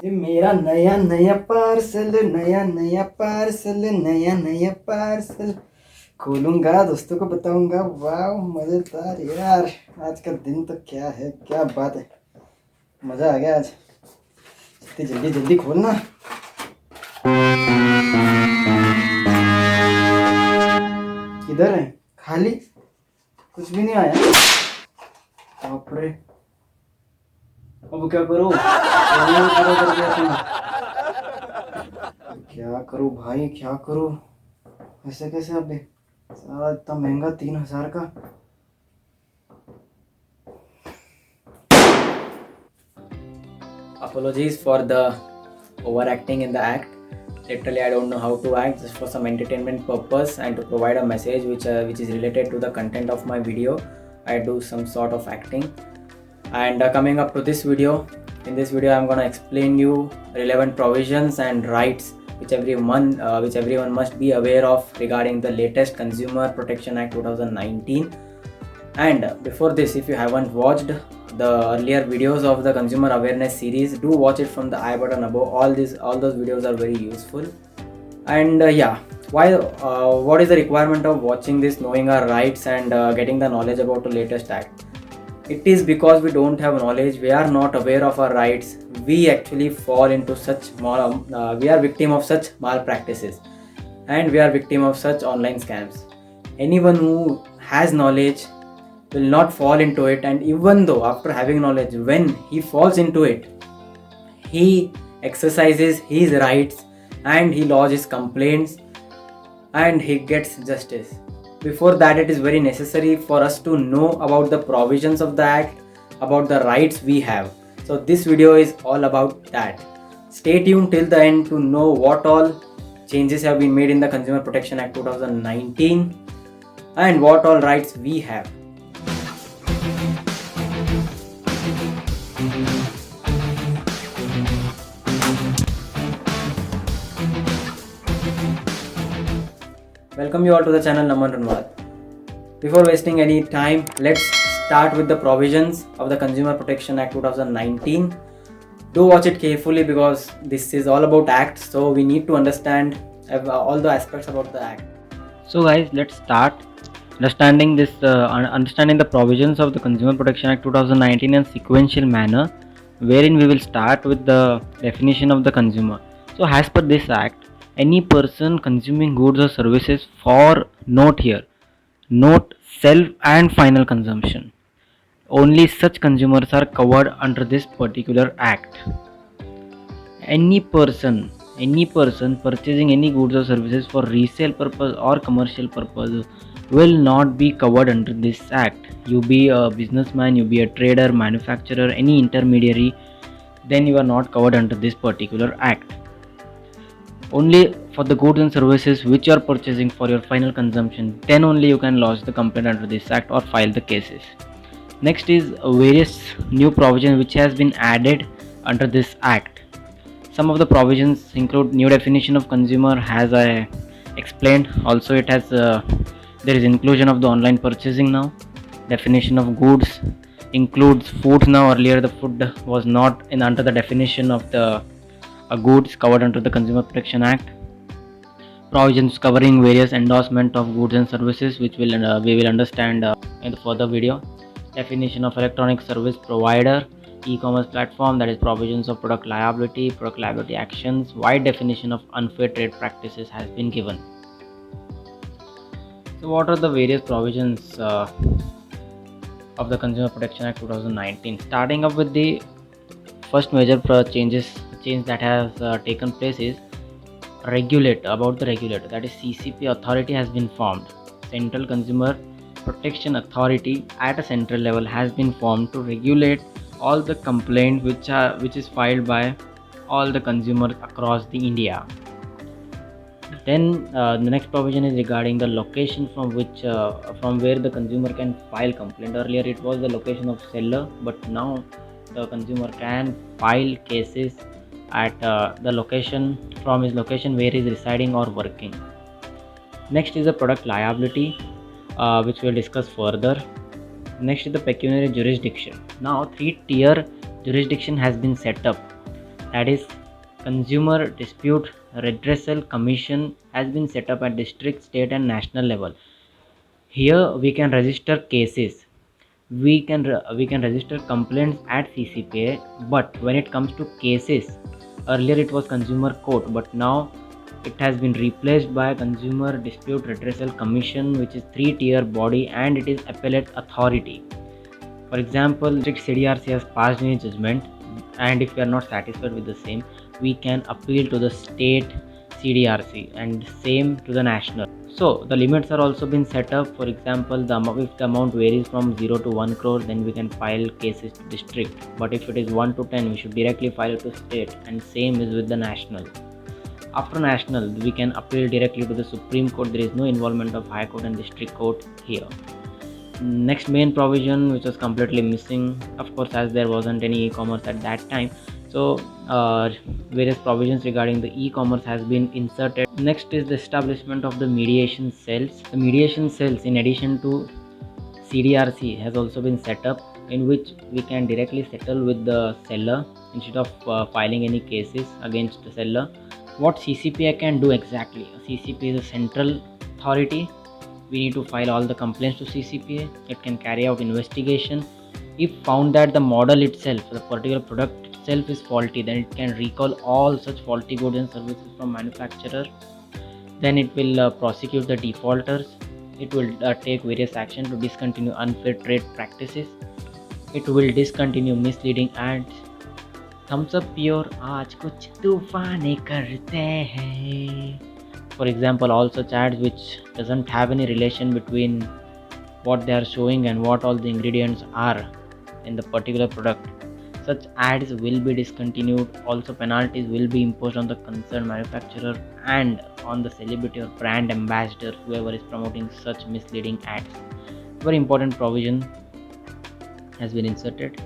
ये मेरा नया नया पार्सल, नया नया पार्सल, नया नया पार्सल खोलूंगा, दोस्तों को बताऊंगा। वाह मजेदार यार, आज का दिन तो क्या है, क्या बात है, मजा आ गया आज। इतनी जल्दी जल्दी खोलना। किधर है? खाली, कुछ भी नहीं आया। बाप रे, अब क्या करूं? फोन खड़ा कर दिया तुमने। क्या करूं भाई, क्या करूं? ऐसे कैसे? अबे सारा इतना महंगा, 3,000 का। Apologies for the overacting in the act. Literally, I don't know how to act. Just for some entertainment purpose and to provide a message which is related to the content of my video, I do some sort of acting. And coming up to this video, in this video, I'm gonna explain you relevant provisions and rights which everyone must be aware of regarding the latest Consumer Protection Act 2019. And before this, if you haven't watched the earlier videos of the consumer awareness series, do watch it from the I button above. All those videos are very useful. And what is the requirement of watching this, knowing our rights and getting the knowledge about the latest act? It is because we don't have knowledge, we are not aware of our rights, we actually fall into we are victim of such malpractices, and we are victim of such online scams. Anyone who has knowledge will not fall into it, and even though after having knowledge, when he falls into it, he exercises his rights and he lodges complaints and he gets justice. Before that, it is very necessary for us to know about the provisions of the act, about the rights we have. So this video is all about that. Stay tuned till the end to know what all changes have been made in the Consumer Protection Act 2019 and what all rights we have. Welcome you all to the channel Naman Ranwal. Before wasting any time, let's start with the provisions of the Consumer Protection Act 2019. Do watch it carefully because this is all about act, so we need to understand all the aspects about the act. So guys, let's start understanding the provisions of the Consumer Protection Act 2019 in sequential manner, wherein we will start with the definition of the consumer. So as per this act, any person consuming goods or services for note self and final consumption, only such consumers are covered under this particular act. Any person purchasing any goods or services for resale purpose or commercial purpose will not be covered under this act. You be a businessman, you be a trader, manufacturer, any intermediary, then you are not covered under this particular act. Only for the goods and services which you are purchasing for your final consumption, then only you can lodge the complaint under this act or file the cases. Next is various new provisions which has been added under this act. Some of the provisions include new definition of consumer, as I explained. Also, it has there is inclusion of the online purchasing now. Definition of goods includes foods now. Earlier, the food was not in under the definition of the goods covered under the Consumer Protection Act. Provisions covering various endorsement of goods and services, which we will understand in the further video. Definition of electronic service provider, e-commerce platform, that is provisions of product liability actions. Wide definition of unfair trade practices has been given. So what are the various provisions of the Consumer Protection Act 2019? Starting up with the first major change that has taken place is the regulator, that is CCP authority has been formed. Central Consumer Protection Authority at a central level has been formed to regulate all the complaints which is filed by all the consumers across the India. Then the next provision is regarding the location from where the consumer can file complaint. Earlier it was the location of seller, but now the consumer can file cases at the location from his location where he is residing or working. Next is the product liability, which we will discuss further. Next is the pecuniary jurisdiction. Now 3-tier jurisdiction has been set up. that is Consumer Dispute Redressal Commission has been set up at district, state and national level. Here we can register cases, we can register complaints at CCPA, but when it comes to cases, earlier it was Consumer Court, but now it has been replaced by Consumer Dispute Redressal Commission, which is three-tier body and it is appellate authority. For example, district CDRC has passed any judgment, and if we are not satisfied with the same, we can appeal to the state CDRC and same to the national. So the limits are also been set up. For example, if the amount varies from 0 to 1 crore, then we can file cases to district. But if it is 1 to 10, we should directly file it to state, and same is with the national. After national, we can appeal directly to the Supreme Court. There is no involvement of High Court and District Court here. Next main provision which was completely missing, of course, as there wasn't any e-commerce at that time, so various provisions regarding the e-commerce has been inserted. Next is the establishment of the mediation cells. The mediation cells, in addition to CDRC, has also been set up, in which we can directly settle with the seller instead of filing any cases against the seller. What CCPA can do exactly? CCPA is a central authority. We need to file all the complaints to CCPA. It can carry out investigation. If found that the model itself, the particular product itself is faulty, then it can recall all such faulty goods and services from manufacturer. Then it will prosecute the defaulters. It will take various action to discontinue unfair trade practices. It will discontinue misleading ads. Thumbs up your आज कुछ तूफाने करते हैं. For example, all such ads which doesn't have any relation between what they are showing and what all the ingredients are in the particular product, such ads will be discontinued. Also, penalties will be imposed on the concerned manufacturer and on the celebrity or brand ambassador, whoever is promoting such misleading ads. Very important provision has been inserted.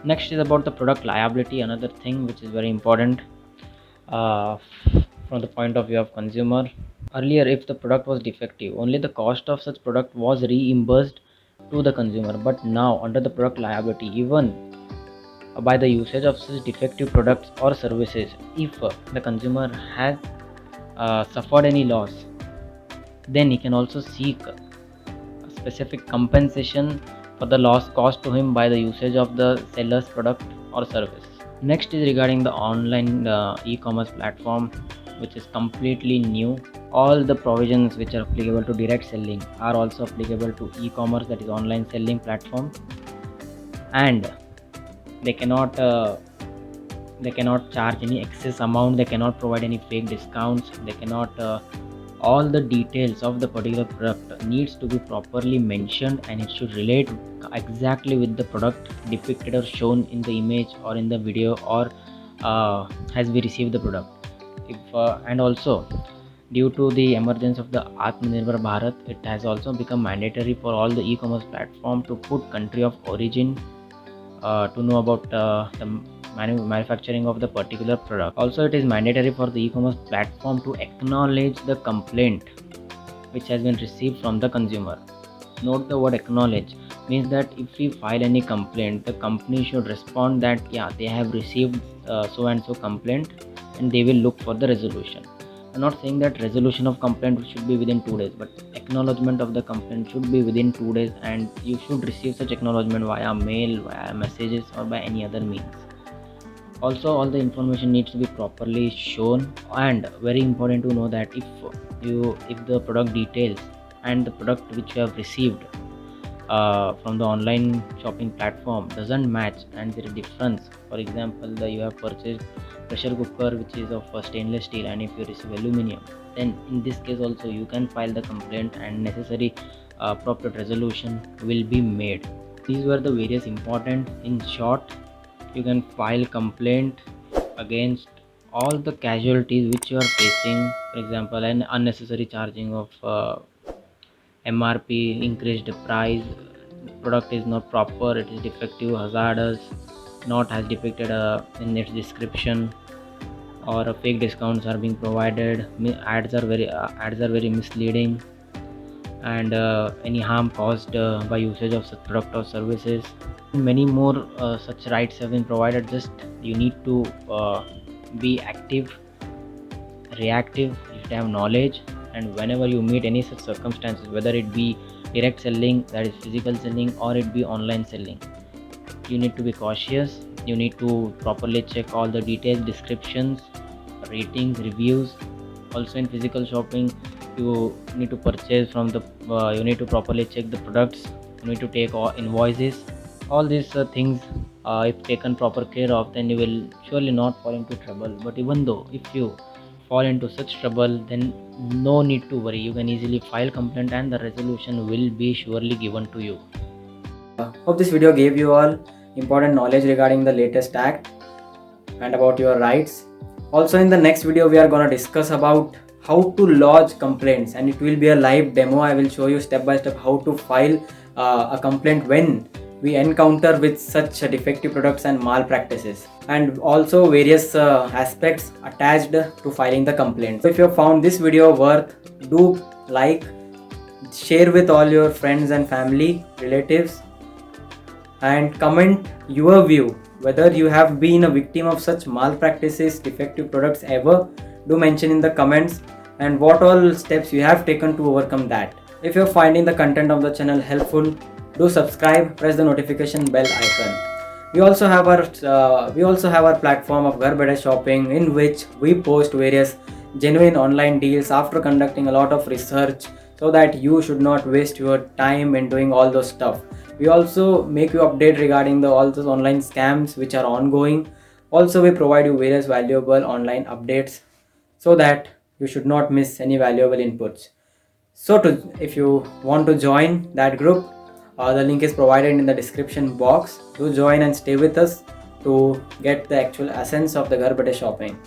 Next is about the product liability, another thing which is very important from the point of view of consumer. Earlier, if the product was defective, only the cost of such product was reimbursed to the consumer, but now under the product liability, even by the usage of such defective products or services, if the consumer has suffered any loss, then he can also seek a specific compensation for the loss caused to him by the usage of the seller's product or service. Next is regarding the online e-commerce platform, which is completely new. All the provisions which are applicable to direct selling are also applicable to e-commerce, that is online selling platform, and they cannot charge any excess amount, they cannot provide any fake discounts, they cannot all the details of the particular product needs to be properly mentioned, and it should relate exactly with the product depicted or shown in the image or in the video, or has we received the product. And also, due to the emergence of the Atmanirbhar Bharat, it has also become mandatory for all the e-commerce platform to put country of origin to know about the manufacturing of the particular product. Also, it is mandatory for the e-commerce platform to acknowledge the complaint which has been received from the consumer. Note the word acknowledge, means that if we file any complaint, the company should respond that yeah, they have received so and so complaint, and they will look for the resolution. I'm not saying that resolution of complaint should be within 2 days, but acknowledgement of the complaint should be within 2 days, and you should receive such acknowledgement via mail, via messages, or by any other means. Also, all the information needs to be properly shown, and very important to know that if the product details and the product which you have received from the online shopping platform doesn't match and there is difference, for example, you have purchased pressure cooker which is of stainless steel, and if you receive aluminum, then in this case also you can file the complaint and necessary proper resolution will be made. These were the various important. In short, you can file complaint against all the casualties which you are facing. For example, an unnecessary charging of MRP, increased price, product is not proper, it is defective, hazardous, not as depicted in its description, or fake discounts are being provided, ads are very misleading. and any harm caused by usage of such product or services. Many more such rights have been provided. Just you need to be active, reactive, you should have knowledge, and whenever you meet any such circumstances, whether it be direct selling, that is physical selling, or it be online selling, you need to be cautious. You need to properly check all the details, descriptions, ratings, reviews. Also in physical shopping, you need to purchase from the you need to properly check the products, you need to take all invoices. All these things, if taken proper care of, then you will surely not fall into trouble. But even though if you fall into such trouble, then no need to worry, you can easily file complaint and the resolution will be surely given to you. Hope this video gave you all important knowledge regarding the latest act and about your rights. Also in the next video we are going to discuss about how to lodge complaints, and it will be a live demo. I will show you step by step how to file a complaint when we encounter with such defective products and malpractices, and also various aspects attached to filing the complaint. So if you have found this video worth, do like, share with all your friends and family, relatives, and comment your view whether you have been a victim of such malpractices, defective products ever. Do mention in the comments, and what all steps you have taken to overcome that. If you're finding the content of the channel helpful, do subscribe, press the notification bell icon. We also have our platform of Ghar Baithe Shopping, in which we post various genuine online deals after conducting a lot of research, so that you should not waste your time in doing all those stuff. We also make you update regarding all those online scams which are ongoing. Also we provide you various valuable online updates, so that you should not miss any valuable inputs. So if you want to join that group, the link is provided in the description box. Do join and stay with us to get the actual essence of the Ghar Baithe Shopping.